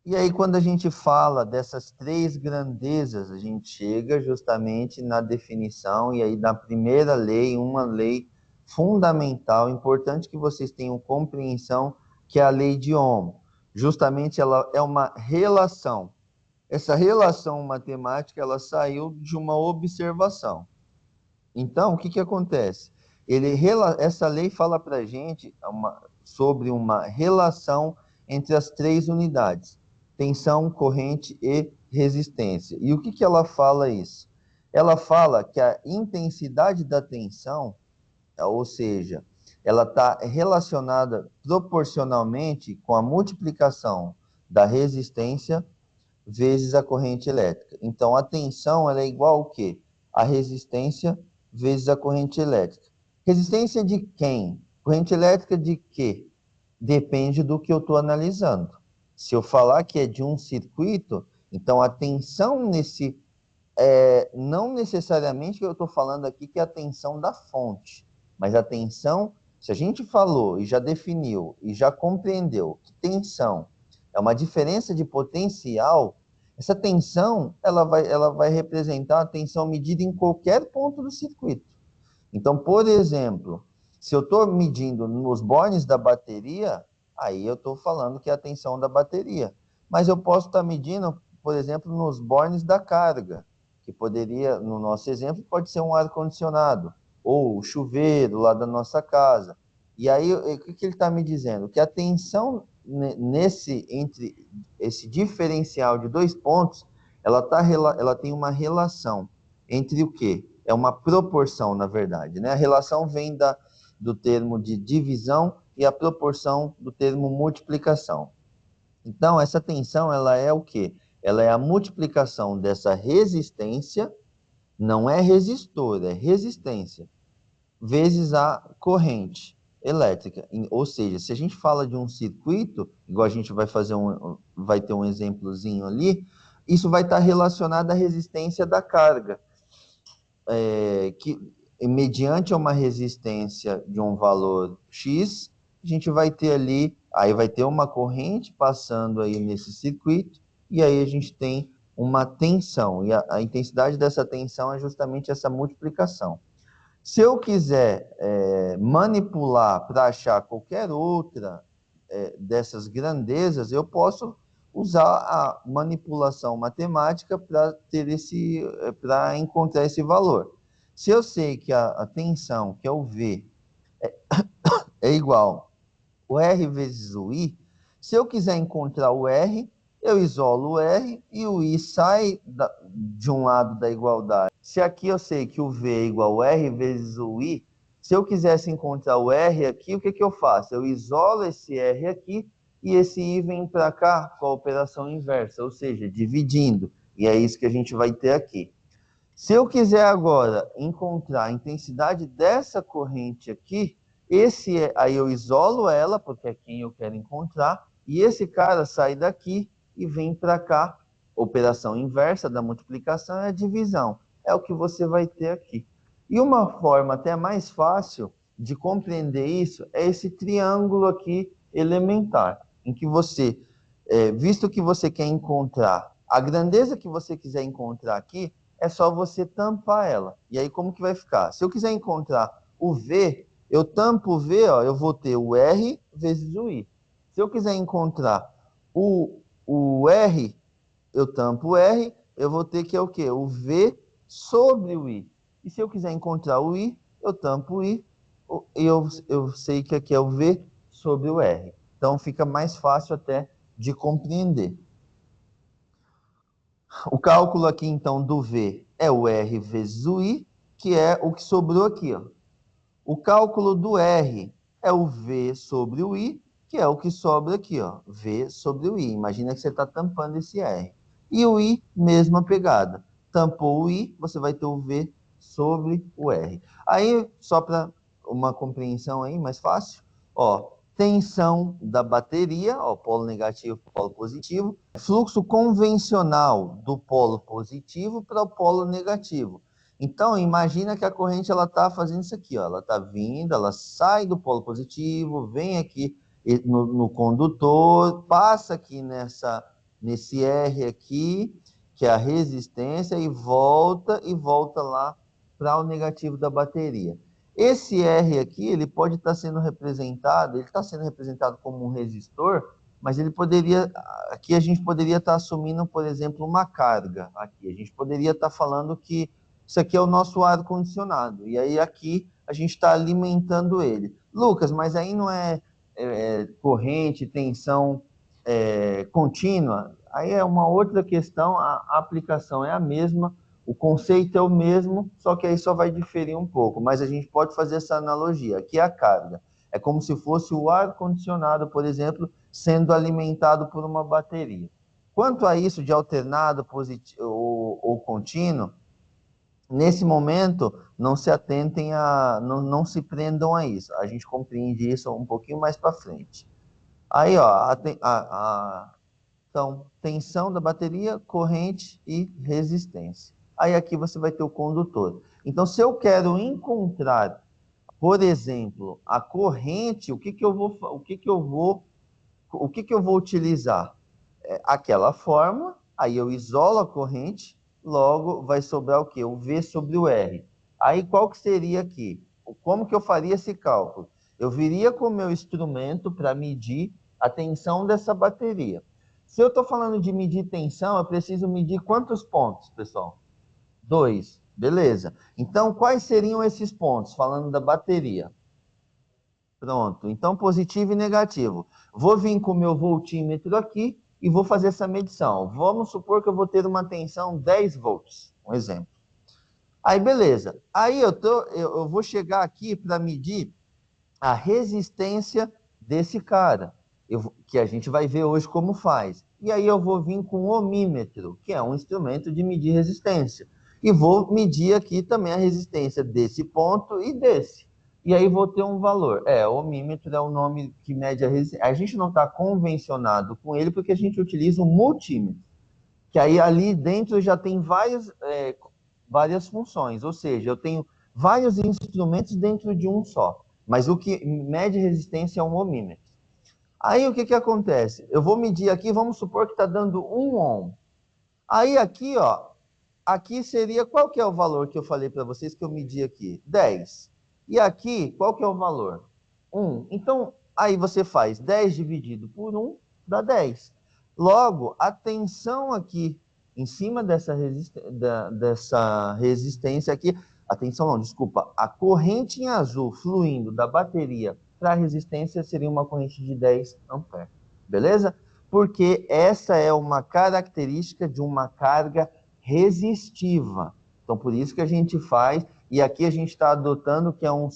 E aí, quando a gente fala dessas três grandezas, a gente chega justamente na definição, e aí na primeira lei, uma lei fundamental, importante que vocês tenham compreensão, que é a lei de Ohm. Justamente ela é uma relação. Essa relação matemática, ela saiu de uma observação. Então, o que acontece? Essa lei fala para a gente sobre uma relação entre as três unidades, tensão, corrente e resistência. E o que ela fala isso? Ela fala que a intensidade da tensão, ou seja, ela está relacionada proporcionalmente com a multiplicação da resistência vezes a corrente elétrica. Então, a tensão ela é igual ao quê? A resistência vezes a corrente elétrica. Resistência de quem? Corrente elétrica de quê? Depende do que eu estou analisando. Se eu falar que é de um circuito, então a tensão nesse... não necessariamente que eu estou falando aqui que é a tensão da fonte, mas a tensão, se a gente falou e já definiu e já compreendeu que tensão é uma diferença de potencial, essa tensão ela vai representar a tensão medida em qualquer ponto do circuito. Então, por exemplo, se eu estou medindo nos bornes da bateria, aí eu estou falando que é a tensão da bateria. Mas eu posso estar medindo, por exemplo, nos bornes da carga, que poderia, no nosso exemplo, pode ser um ar-condicionado, ou o chuveiro lá da nossa casa. E aí, o que ele está me dizendo? Que a tensão entre esse diferencial de dois pontos, ela tem uma relação entre o quê? É uma proporção, na verdade, né? A relação vem do termo de divisão e a proporção do termo multiplicação. Então, essa tensão, ela é o quê? Ela é a multiplicação dessa resistência, não é resistor, é resistência, vezes a corrente elétrica. Ou seja, se a gente fala de um circuito, igual a gente vai ter um exemplozinho ali, isso vai estar relacionado à resistência da carga, que mediante uma resistência de um valor X, a gente vai ter ali, aí vai ter uma corrente passando aí nesse circuito, e aí a gente tem uma tensão, e a intensidade dessa tensão é justamente essa multiplicação. Se eu quiser manipular para achar qualquer outra dessas grandezas, eu posso usar a manipulação matemática para encontrar esse valor. Se eu sei que a tensão, que é o V, é igual o R vezes o I, se eu quiser encontrar o R, eu isolo o R e o I sai de um lado da igualdade. Se aqui eu sei que o V é igual ao R vezes o I, se eu quisesse encontrar o R aqui, o que eu faço? Eu isolo esse R aqui e esse I vem para cá com a operação inversa, ou seja, dividindo. E é isso que a gente vai ter aqui. Se eu quiser agora encontrar a intensidade dessa corrente aqui, aí eu isolo ela, porque é quem eu quero encontrar, e esse cara sai daqui e vem para cá. Operação inversa da multiplicação é a divisão. É o que você vai ter aqui. E uma forma até mais fácil de compreender isso é esse triângulo aqui elementar, em que você, visto que você quer encontrar a grandeza que você quiser encontrar aqui, é só você tampar ela. E aí como que vai ficar? Se eu quiser encontrar o V, eu tampo o V, ó, eu vou ter o R vezes o I. Se eu quiser encontrar o R, eu tampo o R, eu vou ter que é o quê? O V sobre o I. E se eu quiser encontrar o I, eu tampo o I, e eu sei que aqui é o V sobre o R. Então fica mais fácil até de compreender. O cálculo aqui, então, do V é o R vezes o I, que é o que sobrou aqui, ó. O cálculo do R é o V sobre o I, que é o que sobra aqui, ó. V sobre o I. Imagina que você está tampando esse R. E o I, mesma pegada. Tampou o I, você vai ter o V sobre o R. Aí, só para uma compreensão aí mais fácil, ó, tensão da bateria, ó, polo negativo, polo positivo, fluxo convencional do polo positivo para o polo negativo. Então, imagina que a corrente ela está fazendo isso aqui, ó, ela está vindo, ela sai do polo positivo, vem aqui no condutor, passa aqui nesse R aqui, que é a resistência, e volta lá para o negativo da bateria. Esse R aqui, ele pode estar sendo representado, ele está sendo representado como um resistor, mas ele poderia, aqui a gente poderia estar assumindo, por exemplo, uma carga. Aqui a gente poderia estar falando que isso aqui é o nosso ar-condicionado, e aí aqui a gente está alimentando ele. Lucas, mas aí não é, corrente, tensão contínua? Aí é uma outra questão, a aplicação é a mesma, o conceito é o mesmo, só que aí só vai diferir um pouco, mas a gente pode fazer essa analogia. Aqui é a carga. É como se fosse o ar-condicionado, por exemplo, sendo alimentado por uma bateria. Quanto a isso de alternado, positivo ou contínuo, nesse momento, não se atentem não se prendam a isso. A gente compreende isso um pouquinho mais para frente. Aí, ó, então, tensão da bateria, corrente e resistência. Aí aqui você vai ter o condutor. Então, se eu quero encontrar, por exemplo, a corrente, o que que eu vou utilizar? Aquela fórmula, aí eu isolo a corrente, logo vai sobrar o quê? O V sobre o R. Aí qual que seria aqui? Como que eu faria esse cálculo? Eu viria com o meu instrumento para medir a tensão dessa bateria. Se eu estou falando de medir tensão, eu preciso medir quantos pontos, pessoal? 2. Beleza. Então, quais seriam esses pontos, falando da bateria? Pronto. Então, positivo e negativo. Vou vir com o meu voltímetro aqui e vou fazer essa medição. Vamos supor que eu vou ter uma tensão 10 volts, um exemplo. Aí, beleza. Aí eu vou chegar aqui para medir a resistência desse cara, que a gente vai ver hoje como faz. E aí eu vou vir com o ohmímetro, que é um instrumento de medir resistência. E vou medir aqui também a resistência desse ponto e desse. E aí vou ter um valor. O ohmímetro é o nome que mede a resistência. A gente não está convencionado com ele porque a gente utiliza o multímetro, que aí ali dentro já tem várias funções, ou seja, eu tenho vários instrumentos dentro de um só, mas o que mede resistência é um ohmímetro. Aí o que que acontece? Eu vou medir aqui, vamos supor que está dando 1 ohm. Aí aqui, ó, aqui seria, qual que é o valor que eu falei para vocês que eu medi aqui? 10. E aqui, qual que é o valor? 1. Então, aí você faz 10 dividido por 1, dá 10. Logo, a tensão aqui, em cima dessa resistência aqui, a tensão não, desculpa, a corrente em azul fluindo da bateria para a resistência seria uma corrente de 10 amperes. Beleza? Porque essa é uma característica de uma carga resistiva. Então, por isso que a gente faz, e aqui a gente está adotando que é um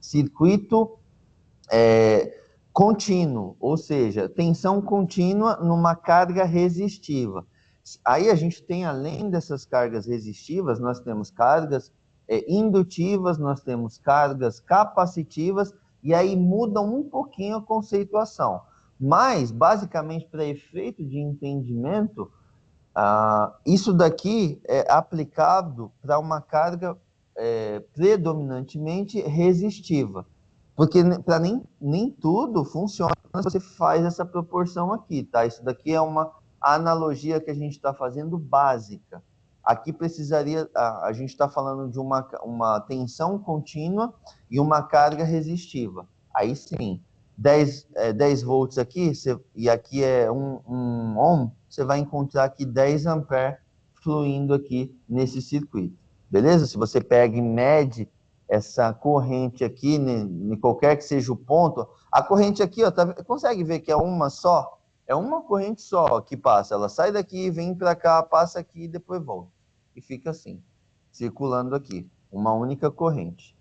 circuito contínuo, ou seja, tensão contínua numa carga resistiva. Aí a gente tem, além dessas cargas resistivas, nós temos cargas indutivas, nós temos cargas capacitivas, e aí muda um pouquinho a conceituação. Mas, basicamente, para efeito de entendimento, isso daqui é aplicado para uma carga predominantemente resistiva. Porque para nem tudo funciona se você faz essa proporção aqui, tá? Isso daqui é uma analogia que a gente está fazendo básica. Aqui precisaria, a gente está falando de uma tensão contínua e uma carga resistiva. Aí sim, 10 volts aqui, e aqui é 1 ohm, você vai encontrar aqui 10 amperes fluindo aqui nesse circuito. Beleza? Se você pega e mede essa corrente aqui, em qualquer que seja o ponto, a corrente aqui, ó, consegue ver que é uma só? É uma corrente só que passa. Ela sai daqui, vem para cá, passa aqui e depois volta. E fica assim, circulando aqui, uma única corrente.